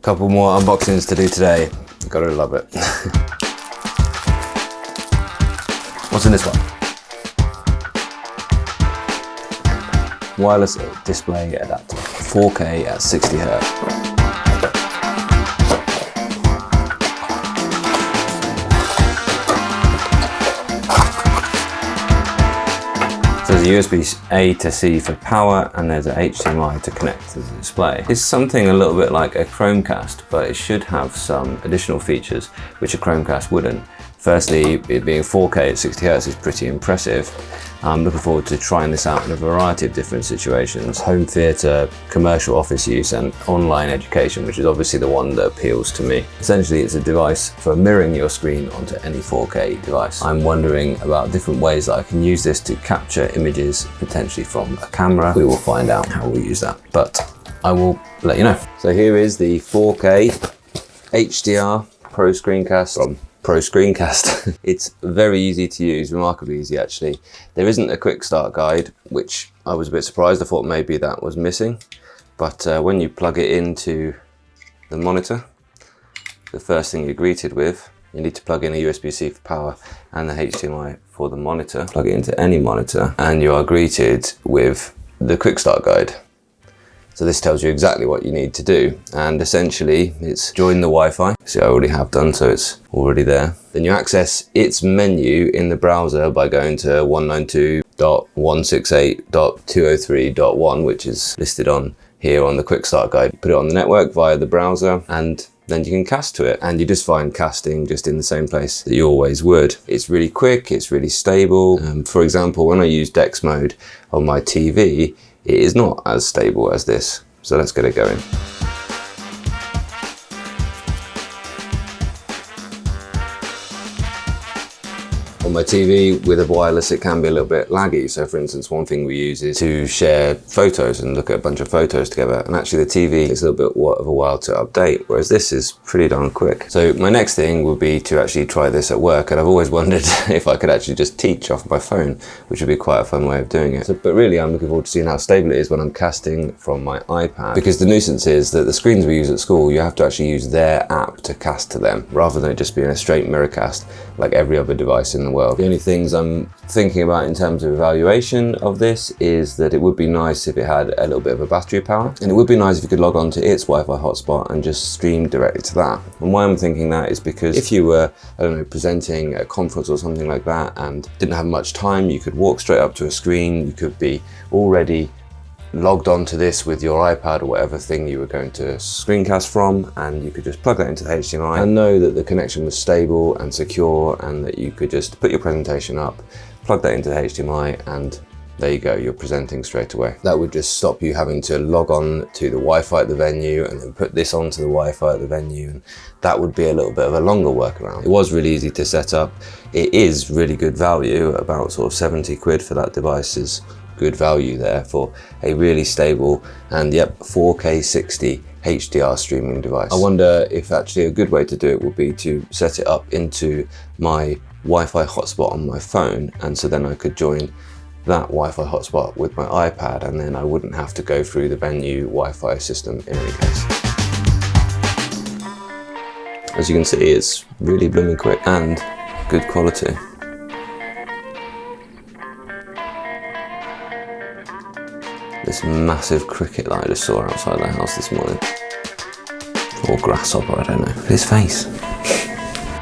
Couple more unboxings to do today. Gotta love it. What's in this one? Wireless display adapter, 4K at 60 Hz. So there's a USB-A to C for power, and there's a HDMI to connect to the display. It's something a little bit like a Chromecast, but it should have some additional features which a Chromecast wouldn't. Firstly, it being 4K at 60 Hz is pretty impressive. I'm looking forward to trying this out in a variety of different situations. Home theatre, commercial office use, and online education, which is obviously the one that appeals to me. Essentially, it's a device for mirroring your screen onto any 4K device. I'm wondering about different ways that I can use this to capture images, potentially from a camera. We will find out how we'll use that, but I will let you know. So here is the 4K HDR Proscreencast from Proscreencast. It's very easy to use, remarkably easy actually. There isn't a quick start guide, which I was a bit surprised. I thought maybe that was missing. But when you plug it into the monitor, the first thing you're greeted with, you need to plug in a USB-C for power and the HDMI for the monitor. Plug it into any monitor and you are greeted with the quick start guide. So this tells you exactly what you need to do. And essentially it's join the Wi-Fi. See, I already have done, so it's already there. Then you access its menu in the browser by going to 192.168.203.1, which is listed on here on the quick start guide. Put it on the network via the browser and then you can cast to it. And you just find casting just in the same place that you always would. It's really quick, it's really stable. For example, when I use DeX mode on my TV, it is not as stable as this. So let's get it going. On my TV with a wireless, it can be a little bit laggy. So for instance, one thing we use is to share photos and look at a bunch of photos together. And actually the TV is a little bit of a while to update, whereas this is pretty darn quick. So my next thing would be to actually try this at work. And I've always wondered if I could actually just teach off my phone, which would be quite a fun way of doing it. So, but really I'm looking forward to seeing how stable it is when I'm casting from my iPad, because the nuisance is that the screens we use at school, you have to actually use their app to cast to them, rather than it just being a straight mirror cast like every other device in the world. The only things I'm thinking about in terms of evaluation of this is that it would be nice if it had a little bit of a battery power, and it would be nice if you could log on to its Wi-Fi hotspot and just stream directly to that. And why I'm thinking that is because if you were, I don't know, presenting at a conference or something like that and didn't have much time, you could walk straight up to a screen, you could be already logged onto this with your iPad or whatever thing you were going to screencast from, and you could just plug that into the HDMI and know that the connection was stable and secure, and that you could just put your presentation up, plug that into the HDMI, and there you go, you're presenting straight away. That would just stop you having to log on to the Wi-Fi at the venue and then put this onto the Wi-Fi at the venue, and that would be a little bit of a longer workaround. It was really easy to set up. It is really good value, about sort of 70 quid for that device is good value there for a really stable and 4K 60 HDR streaming device. I wonder if actually a good way to do it would be to set it up into my Wi-Fi hotspot on my phone, and so then I could join that Wi-Fi hotspot with my iPad, and then I wouldn't have to go through the venue Wi-Fi system in any case. As you can see, it's really blooming quick and good quality. This massive cricket that I just saw outside the house this morning. Or grasshopper, I don't know. His face.